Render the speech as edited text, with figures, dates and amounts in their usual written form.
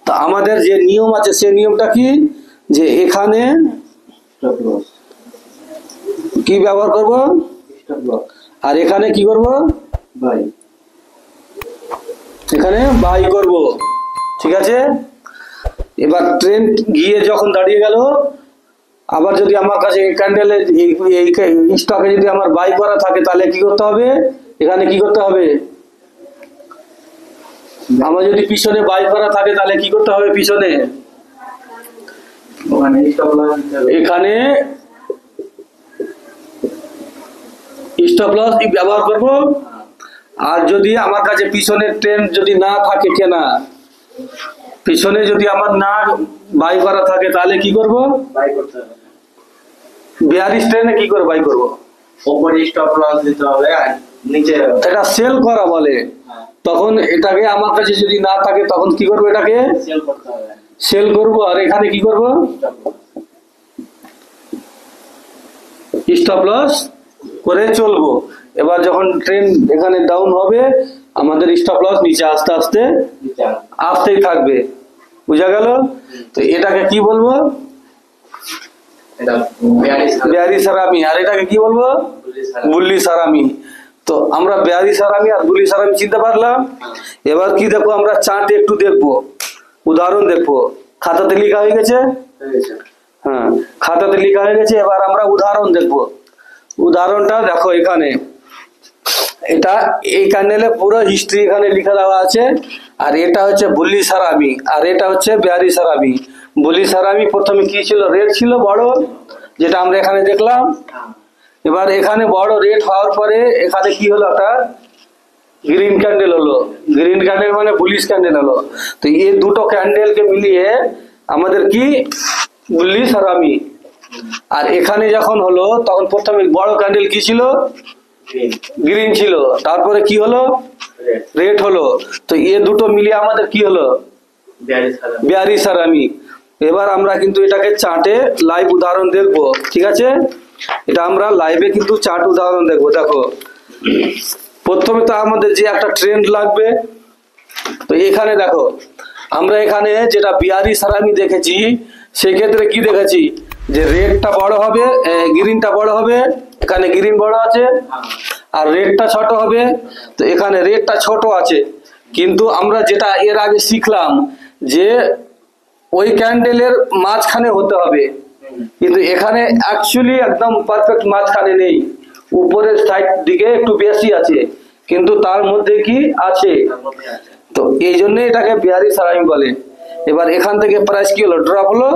তো আমাদের যে নিয়ম আছে সেই নিয়মটা কি, যে এখানে কি ব্যবহার করব, আর এখানে কি করব, এখানে বাই করব। ঠিক আছে, এবার ট্রেন গিয়ে যখন দাঁড়িয়ে গেল, আবার যদি আমার কাছে এই ক্যান্ডেলের এই স্টকে যদি আমার বাই করা থাকে, তাহলে কি করতে হবে, এখানে কি করতে হবে, আমার যদি পিছনে বাই করা থাকে তাহলে কি করতে হবে, পিছনে এখানে স্টপ লস ব্যবহার করব। আর যদি আমার কাছে পিছনের ট্রেন যদি না থাকে, কেনা পিছনে যদি আমার না বাই করা থাকে, তাহলে কি করব, বাই করতে হবে। 42 ট্রেনে কি করে বাই করব, উপরে স্টপ লস দিতে হবে, আর নিচে এটা সেল করা বলে। তখন এটাকে আমার কাছে যদি না থাকে তখন কি করব, এটাকে সেল করতে হবে, সেল করব। আর এখানে কি করব, স্টপ লস করে চলবো। এবার যখন ট্রেন এখানে ডাউন হবে, আমাদের স্টপ লস নিচে আস্তে আস্তে আসতেই থাকবে। বুঝা গেল? তো এটাকে কি বলবো, বেয়ারি সারামি। আর এটাকে কি বলবো, বুল্লি সারামি। তো আমরা বেয়ারি সারামি আর বুল্লি সারামি চিনতে পারলাম। এবার কি দেখো, আমরা চার্টে একটু দেখবো, উদাহরণ দেখবো। খাতাতে লেখা হয়ে গেছে, হ্যাঁ খাতাতে লেখা হয়ে গেছে। এবার আমরা উদাহরণ দেখবো। উদাহরণটা দেখো, এখানে এটা এই ক্যান্ডেলে পুরো হিস্ট্রি এখানে লিখে দেওয়া আছে। আর এটা হচ্ছে বুল্লি সারামি, আর এটা হচ্ছে বেয়ারি সারামি। বুল্লি সারামি প্রথমে কি ছিল, রেড ছিল বড়, যেটা আমরা এখানে দেখলাম। এবার এখানে বড় রেড হওয়ার পরে এখানে কি হলো, একটা গ্রিন ক্যান্ডেল হলো। গ্রিন ক্যান্ডেল মানে বুলিশ ক্যান্ডেল হলো। তো এই দুটো ক্যান্ডেলকে মিলিয়ে আমাদের কি, বুল্লি সারামি। আর এখানে যখন হলো তখন প্রথমে বড় ক্যান্ডেল কি ছিল, গ্রিন ছিল, তারপরে কি হলো, রেড হলো। তো এই দুটো মিলিয়ে আমাদের কি হলো, বেয়ারি সারামি। এবার আমরা কিন্তু এটাকে চার্টে লাইভ উদাহরণ দেখবো। ঠিক আছে, এটা আমরা লাইভে কিন্তু চার্ট উদাহরণ দেখবো। দেখো, প্রথমে তো আমাদের যে একটা ট্রেন্ড লাগবে। তো এখানে দেখো, আমরা এখানে যেটা বেয়ারি সারামি দেখেছি, সেক্ষেত্রে কি দেখেছি, যে রেডটা বড় হবে, গ্রিনটা বড় হবে, এখানে গ্রিন বড় আছে, আর রেডটা ছোট হবে। তো এখানে রেডটা ছোট আছে, কিন্তু আমরা যেটা এর আগে শিখলাম যে ওই ক্যান্ডেলের মাঝখানে হতে হবে, কিন্তু এখানে অ্যাকচুয়ালি একদম পারফেক্ট মাঝখানে নেই, উপরের সাইড দিকে একটু বেশি আছে, কিন্তু তার মধ্যে কি আছে। তো এই জন্য এটাকে বেয়ারি সারামি বলে। এবার এখান থেকে প্রাইস কি হলো, ড্রপ হলো,